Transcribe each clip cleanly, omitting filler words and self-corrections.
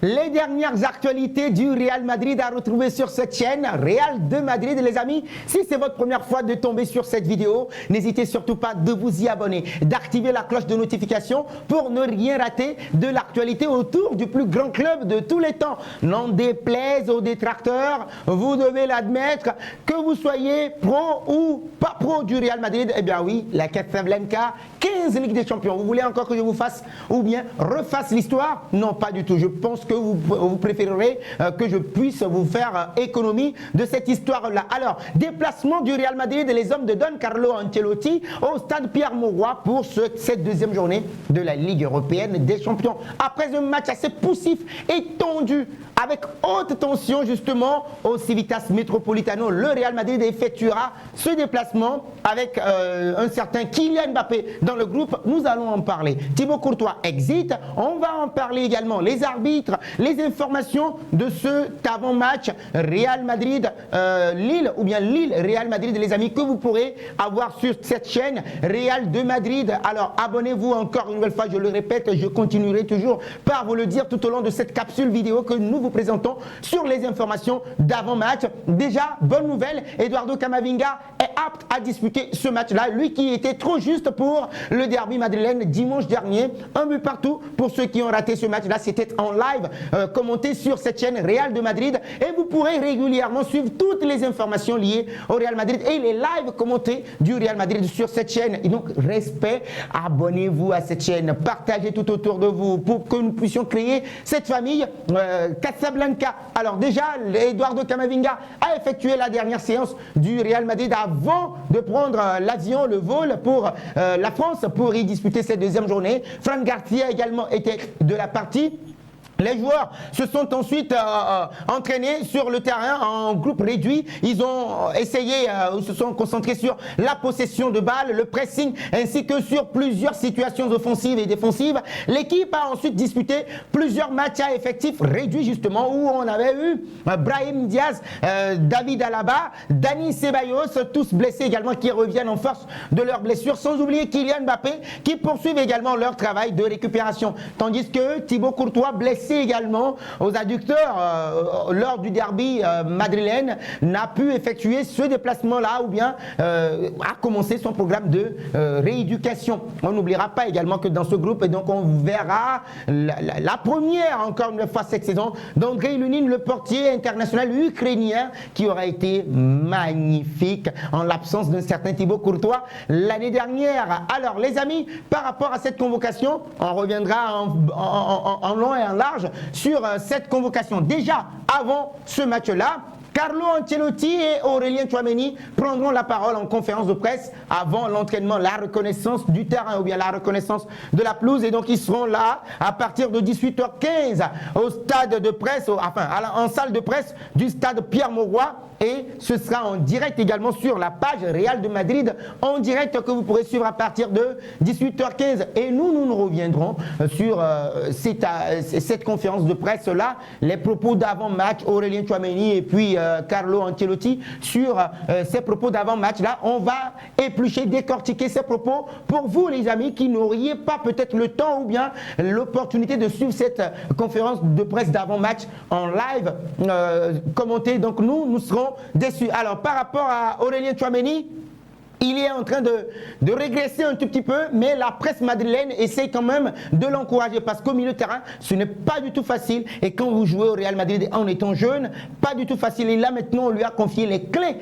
Les dernières actualités du Real Madrid à retrouver sur cette chaîne, Real de Madrid. Les amis, si c'est votre première fois de tomber sur cette vidéo, n'hésitez surtout pas de vous y abonner, d'activer la cloche de notification pour ne rien rater de l'actualité autour du plus grand club de tous les temps. N'en déplaise aux détracteurs, vous devez l'admettre, que vous soyez pro ou pas pro du Real Madrid, eh bien oui, la Casablanca, 15 Ligues des Champions. Vous voulez encore que je vous fasse ou bien refasse l'histoire? Non, pas du tout. Je pense que vous préférerez que je puisse vous faire économie de cette histoire-là. Alors, déplacement du Real Madrid et les hommes de Don Carlo Ancelotti au stade Pierre-Mauroy pour cette deuxième journée de la Ligue européenne des champions. Après un match assez poussif et tendu, avec haute tension justement au Civitas Metropolitano, le Real Madrid effectuera ce déplacement avec un certain Kylian Mbappé dans le groupe. Nous allons en parler. Thibaut Courtois exit. On va en parler également. Les arbitres, les informations de ce avant-match Real Madrid-Lille ou bien Lille-Real Madrid, les amis, que vous pourrez avoir sur cette chaîne Real de Madrid. Alors abonnez-vous encore une nouvelle fois, je le répète, je continuerai toujours par vous le dire tout au long de cette capsule vidéo que nous vous présentons sur les informations d'avant-match. Déjà, bonne nouvelle, Eduardo Camavinga est apte à disputer ce match-là, lui qui était trop juste pour le derby madrilène dimanche dernier. Un but partout pour ceux qui ont raté ce match-là. C'était en live commenté sur cette chaîne Real de Madrid et vous pourrez régulièrement suivre toutes les informations liées au Real Madrid et les lives commentés du Real Madrid sur cette chaîne. Et donc, respect, abonnez-vous à cette chaîne, partagez tout autour de vous pour que nous puissions créer cette famille Casablanca. Alors déjà, Eduardo Camavinga a effectué la dernière séance du Real Madrid avant de prendre l'avion, le vol pour la France pour y disputer cette deuxième journée. Fran Garcia également était de la partie. Les joueurs se sont ensuite entraînés sur le terrain en groupe réduit. Ils ont essayé, se sont concentrés sur la possession de balles, le pressing, ainsi que sur plusieurs situations offensives et défensives. L'équipe a ensuite disputé plusieurs matchs à effectifs réduits, justement, où on avait eu Brahim Diaz, David Alaba, Dani Ceballos, tous blessés également, qui reviennent en force de leurs blessures, sans oublier Kylian Mbappé, qui poursuivent également leur travail de récupération. Tandis que Thibaut Courtois, blessé également aux adducteurs lors du derby madrilène, n'a pu effectuer ce déplacement-là ou bien a commencé son programme de rééducation. On n'oubliera pas également que dans ce groupe, et donc on verra la première, encore une fois cette saison, d'Andrei Lunin, le portier international ukrainien, qui aura été magnifique en l'absence d'un certain Thibaut Courtois l'année dernière. Alors les amis, par rapport à cette convocation, on reviendra en long et en large sur cette convocation. Déjà, avant ce match-là, Carlo Ancelotti et Aurélien Tchouaméni prendront la parole en conférence de presse avant l'entraînement, la reconnaissance du terrain ou bien la reconnaissance de la pelouse. Et donc, ils seront là à partir de 18h15 au stade de presse, en salle de presse du stade Pierre-Mauroy. Et ce sera en direct également sur la page Real de Madrid, en direct que vous pourrez suivre à partir de 18h15. Et nous reviendrons sur cette conférence de presse-là, les propos d'avant-match, Aurélien Tchouaméni et puis Carlo Ancelotti sur ces propos d'avant-match-là. On va éplucher, décortiquer ces propos pour vous, les amis, qui n'auriez pas peut-être le temps ou bien l'opportunité de suivre cette conférence de presse d'avant-match en live commentée. Donc nous serons déçus. Alors par rapport à Aurélien Tchouaméni, il est en train de régresser un tout petit peu, mais la presse madrilène essaie quand même de l'encourager parce qu'au milieu de terrain, ce n'est pas du tout facile. Et quand vous jouez au Real Madrid en étant jeune, pas du tout facile. Et là maintenant, on lui a confié les clés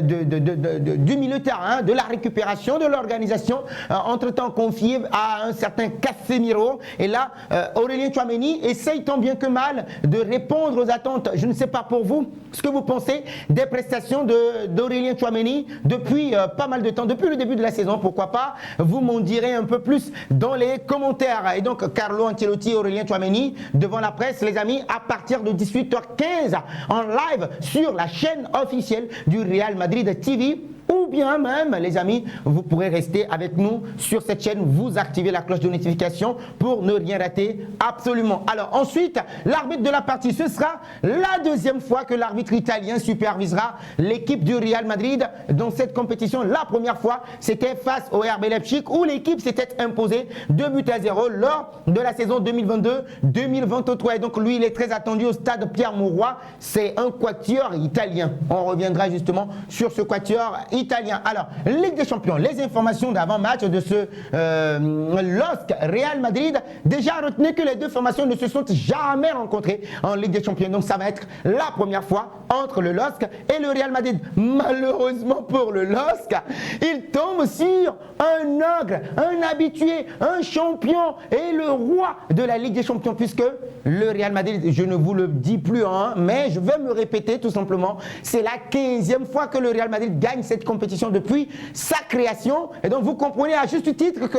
du milieu de terrain, de la récupération, de l'organisation. Entre-temps, confié à un certain Casemiro. Et là, Aurélien Tchouaméni essaye tant bien que mal de répondre aux attentes. Je ne sais pas pour vous ce que vous pensez des prestations d'Aurélien Tchouaméni depuis pas mal de temps, depuis le début de la saison, pourquoi pas, vous m'en direz un peu plus dans les commentaires. Et donc Carlo Ancelotti et Aurélien Tchouaméni devant la presse, les amis, à partir de 18h15 en live sur la chaîne officielle du Real Madrid TV, où ou bien même, les amis, vous pourrez rester avec nous sur cette chaîne, vous activez la cloche de notification pour ne rien rater absolument. Alors ensuite, l'arbitre de la partie, ce sera la deuxième fois que l'arbitre italien supervisera l'équipe du Real Madrid dans cette compétition. La première fois, c'était face au RB Leipzig où l'équipe s'était imposée 2-0 lors de la saison 2022-2023. Et donc lui, il est très attendu au stade Pierre-Mauroy. C'est un quatuor italien. On reviendra justement sur ce quatuor italien. Alors, Ligue des Champions, les informations d'avant-match de ce LOSC Real Madrid. Déjà, retenez que les deux formations ne se sont jamais rencontrées en Ligue des Champions. Donc, ça va être la première fois entre le LOSC et le Real Madrid. Malheureusement pour le LOSC, il tombe sur un ogre, un habitué, un champion et le roi de la Ligue des Champions, puisque le Real Madrid, je ne vous le dis plus, mais je vais me répéter tout simplement, c'est la 15e fois que le Real Madrid gagne cette compétition depuis sa création. Et donc vous comprenez à juste titre que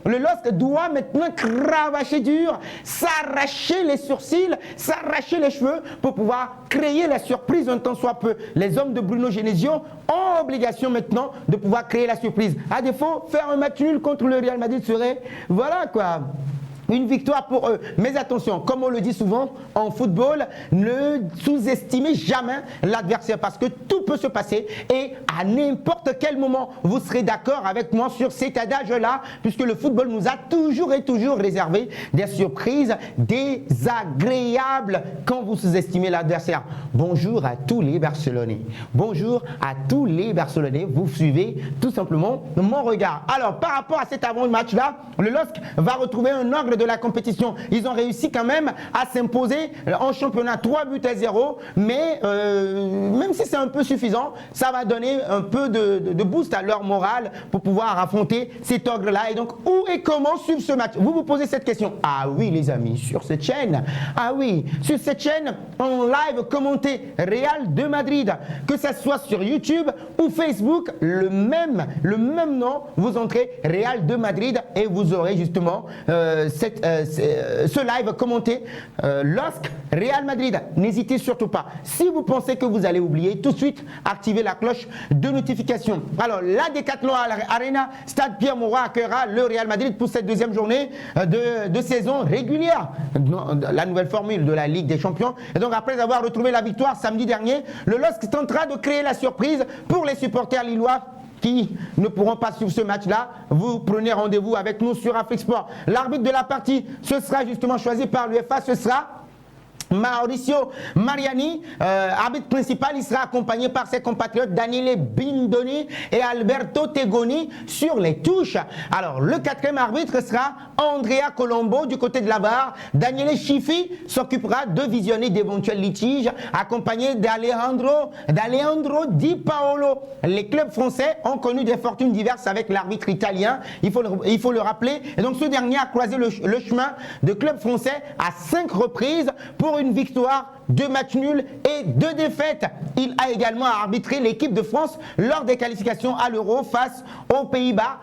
le LOSC doit maintenant cravacher dur, s'arracher les sourcils, s'arracher les cheveux pour pouvoir créer la surprise un tant soit peu. Les hommes de Bruno Genesio ont obligation maintenant de pouvoir créer la surprise. À défaut, faire un match nul contre le Real Madrid serait, voilà quoi, une victoire pour eux. Mais attention, comme on le dit souvent en football, ne sous-estimez jamais l'adversaire parce que tout peut se passer et à n'importe quel moment, vous serez d'accord avec moi sur cet adage-là, puisque le football nous a toujours et toujours réservé des surprises désagréables quand vous sous-estimez l'adversaire. Bonjour à tous les Barcelonais. Bonjour à tous les Barcelonais. Vous suivez tout simplement mon regard. Alors, par rapport à cet avant-match-là, le LOSC va retrouver un angle de la compétition. Ils ont réussi quand même à s'imposer en championnat 3-0, mais même si c'est un peu suffisant, ça va donner un peu de boost à leur morale pour pouvoir affronter cet ogre-là. Et donc, où et comment suivre ce match? Vous vous posez cette question. Ah oui, les amis, sur cette chaîne. Ah oui, sur cette chaîne, en live commenté Real de Madrid, que ça soit sur YouTube ou Facebook, le même nom, vous entrez Real de Madrid et vous aurez justement ce live commenté LOSC Real Madrid. N'hésitez surtout pas. Si vous pensez que vous allez oublier, tout de suite activez la cloche de notification. Alors la Decathlon Arena, Stade Pierre-Mauroy accueillera le Real Madrid pour cette deuxième journée de saison régulière, la nouvelle formule de la Ligue des Champions. Et donc après avoir retrouvé la victoire samedi dernier, le LOSC tentera de créer la surprise pour les supporters lillois qui ne pourront pas suivre ce match-là. Vous prenez rendez-vous avec nous sur Afrique Sport. L'arbitre de la partie, ce sera justement choisi par l'UEFA, ce sera Mauricio Mariani, arbitre principal. Il sera accompagné par ses compatriotes Daniele Bindoni et Alberto Tegoni sur les touches. Alors le quatrième arbitre sera Andrea Colombo du côté de la VAR. Daniele Schiffi s'occupera de visionner d'éventuels litiges, accompagné d'Alejandro Di Paolo. Les clubs français ont connu des fortunes diverses avec l'arbitre italien, il faut le rappeler. Et donc ce dernier a croisé le chemin de clubs français à 5 reprises pour une victoire, 2 matchs nuls et 2 défaites. Il a également arbitré l'équipe de France lors des qualifications à l'Euro face aux Pays-Bas.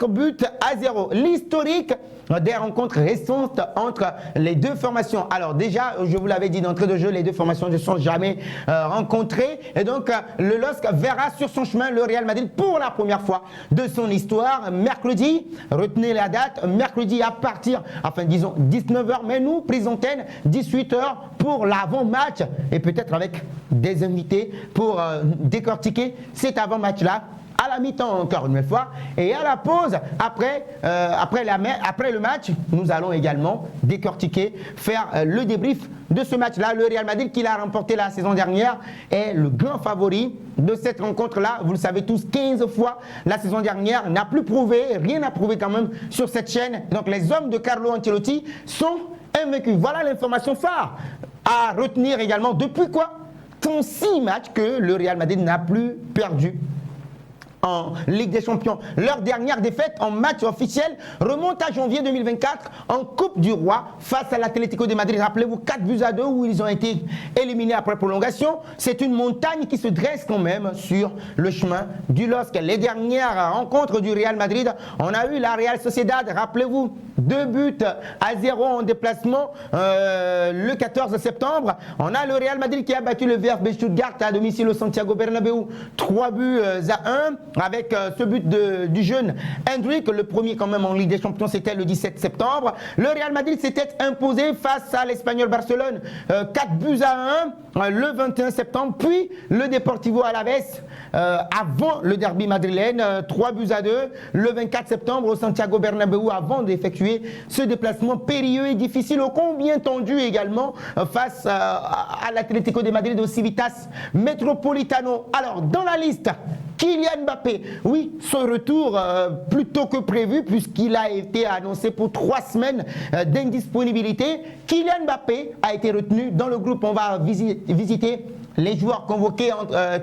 4-0. L'historique des rencontres récentes entre les deux formations. Alors déjà, je vous l'avais dit d'entrée de jeu, les deux formations ne se sont jamais rencontrées. Et donc, le LOSC verra sur son chemin le Real Madrid pour la première fois de son histoire. Mercredi, retenez la date, mercredi à partir, enfin disons 19h, mais nous, prise antenne, 18h pour l'avant-match. Et peut-être avec des invités pour décortiquer cet avant-match-là. À la mi-temps encore une fois et à la pause après le match, nous allons également décortiquer, faire le débrief de ce match-là. Le Real Madrid qui l'a remporté la saison dernière est le grand favori de cette rencontre-là. Vous le savez tous, 15 fois la saison dernière, n'a plus prouvé, rien n'a prouvé quand même sur cette chaîne. Donc les hommes de Carlo Ancelotti sont invaincus. Voilà l'information phare à retenir également. Depuis quoi 36 matchs que le Real Madrid n'a plus perdu en Ligue des Champions. Leur dernière défaite en match officiel remonte à janvier 2024 en Coupe du Roi face à l'Atlético de Madrid. Rappelez-vous, 4-2 où ils ont été éliminés après prolongation. C'est une montagne qui se dresse quand même sur le chemin du LOSC. Les dernières rencontres du Real Madrid, on a eu la Real Sociedad, rappelez-vous, 2-0 en déplacement le 14 septembre. On a le Real Madrid qui a battu le VfB Stuttgart à domicile au Santiago Bernabéu, 3-1. avec ce but du jeune Endrick. Le premier quand même en Ligue des Champions, c'était le 17 septembre. Le Real Madrid s'était imposé face à l'Espagnol Barcelone 4-1 le 21 septembre. Puis le Deportivo Alavés avant le derby madrilène 3-2 le 24 septembre au Santiago Bernabéu avant d'effectuer ce déplacement périlleux et difficile, ô combien tendu également face à l'Atlético de Madrid au Civitas Metropolitano. Alors dans la liste, Kylian Mbappé, oui, son retour plus tôt que prévu puisqu'il a été annoncé pour 3 semaines d'indisponibilité. Kylian Mbappé a été retenu dans le groupe. On va visiter les joueurs convoqués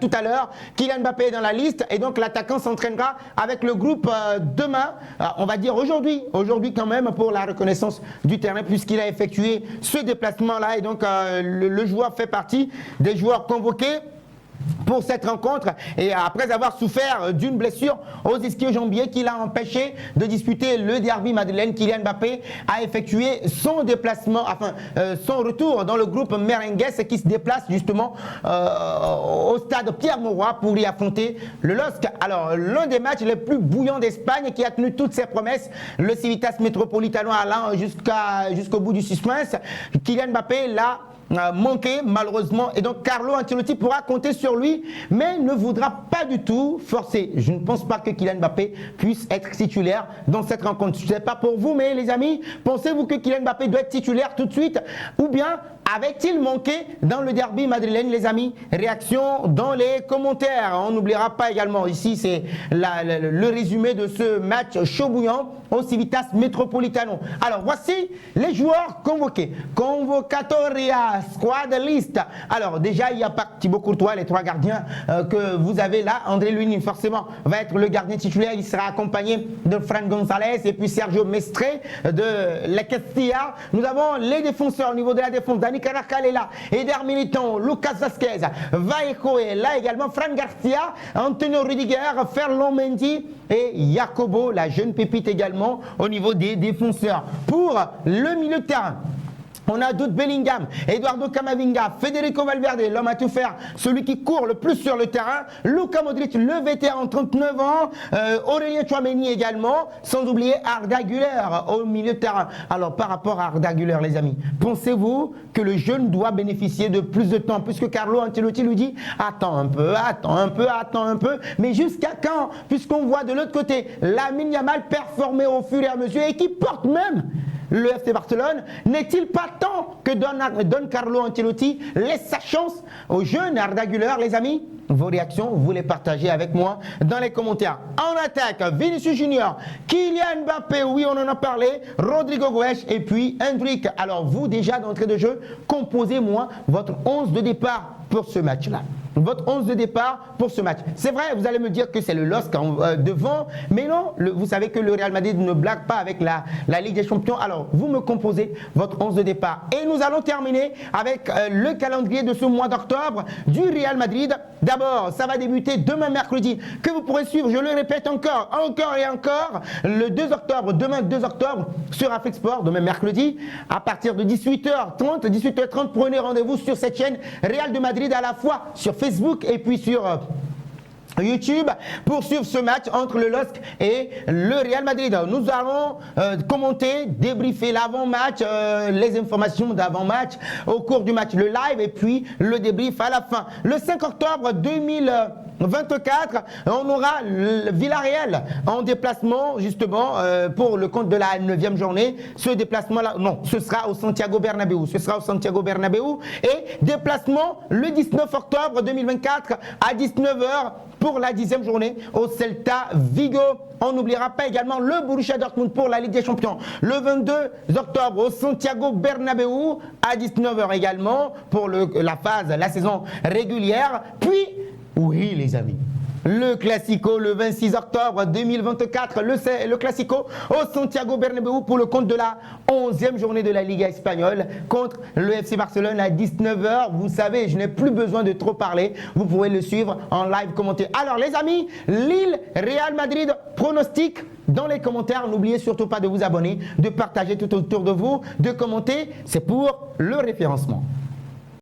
tout à l'heure. Kylian Mbappé est dans la liste et donc l'attaquant s'entraînera avec le groupe demain, on va dire aujourd'hui quand même pour la reconnaissance du terrain puisqu'il a effectué ce déplacement-là et donc le joueur fait partie des joueurs convoqués pour cette rencontre et après avoir souffert d'une blessure aux ischio-jambiers qui l'a empêché de disputer le derby madrilène, Kylian Mbappé a effectué son déplacement, son retour dans le groupe merengues qui se déplace justement au stade Pierre-Mauroy pour y affronter le LOSC. Alors l'un des matchs les plus bouillants d'Espagne qui a tenu toutes ses promesses, le Civitas Metropolitano allant jusqu'au bout du suspense. Kylian Mbappé l'a manqué malheureusement et donc Carlo Ancelotti pourra compter sur lui mais ne voudra pas du tout forcer. Je ne pense pas que Kylian Mbappé puisse être titulaire dans cette rencontre. Je ne sais pas pour vous mais les amis, pensez-vous que Kylian Mbappé doit être titulaire tout de suite ou bien avait-il manqué dans le derby madrilène les amis? Réaction dans les commentaires. On n'oubliera pas également ici c'est le résumé de ce match chaud bouillant au Civitas Metropolitano. Alors voici les joueurs convoqués. Convocatoria, squad list. Alors déjà il n'y a pas Thibaut Courtois, les 3 gardiens que vous avez là. André Lunin forcément va être le gardien titulaire. Il sera accompagné de Fran González et puis Sergio Mestre de la Castilla. Nous avons les défenseurs au niveau de la défense. Dani Carvajal est là, Eder Militão, Lucas Vázquez, Vallejo est là également, Fran Garcia, Antonio Rudiger, Ferland Mendy et Jacobo, la jeune pépite également au niveau des défenseurs. Pour le milieu de terrain, on a Jude Bellingham, Eduardo Camavinga, Federico Valverde, l'homme à tout faire, celui qui court le plus sur le terrain, Luka Modric, le vétéran, 39 ans, Aurélien Tchouaméni également, sans oublier Arda Güler au milieu de terrain. Alors par rapport à Arda Güler les amis, pensez-vous que le jeune doit bénéficier de plus de temps puisque Carlo Ancelotti lui dit attends un peu, mais jusqu'à quand? Puisqu'on voit de l'autre côté Lamine Yamal performer au fur et à mesure et qui porte même le FC Barcelone, n'est-il pas temps que Don Carlo Ancelotti laisse sa chance au jeune Arda Güler, les amis? Vos réactions, vous les partagez avec moi dans les commentaires. En attaque, Vinicius Junior, Kylian Mbappé, oui on en a parlé, Rodrigo Goes et puis Endrick. Alors vous déjà d'entrée de jeu, composez-moi votre 11 de départ pour ce match-là. Votre 11 de départ pour ce match. C'est vrai, vous allez me dire que c'est le LOSC devant, mais non, vous savez que le Real Madrid ne blague pas avec la Ligue des Champions. Alors, vous me composez votre 11 de départ. Et nous allons terminer avec le calendrier de ce mois d'octobre du Real Madrid. D'abord, ça va débuter demain mercredi, que vous pourrez suivre, je le répète encore et encore, le 2 octobre, demain 2 octobre, sur Afrique Sport, demain mercredi, à partir de 18h30, prenez rendez-vous sur cette chaîne Real de Madrid, à la fois sur Facebook et puis sur YouTube pour suivre ce match entre le LOSC et le Real Madrid. Nous allons commenter, débriefer l'avant-match, les informations d'avant-match au cours du match, le live et puis le débrief à la fin. Le 5 octobre 2024, on aura le Villarreal en déplacement justement pour le compte de la 9e journée. Ce déplacement-là, non, ce sera au Santiago Bernabéu. Et déplacement le 19 octobre 2024 à 19h pour la 10e journée au Celta Vigo. On n'oubliera pas également le Borussia Dortmund pour la Ligue des Champions. Le 22 octobre au Santiago Bernabéu à 19h également pour la saison régulière. Puis, oui les amis, le Classico le 26 octobre 2024, le Classico au Santiago Bernabéu pour le compte de la 11e journée de la Liga espagnole contre le FC Barcelone à 19h. Vous savez, je n'ai plus besoin de trop parler. Vous pouvez le suivre en live commenté. Alors les amis, Lille, Real Madrid, pronostic dans les commentaires. N'oubliez surtout pas de vous abonner, de partager tout autour de vous, de commenter. C'est pour le référencement.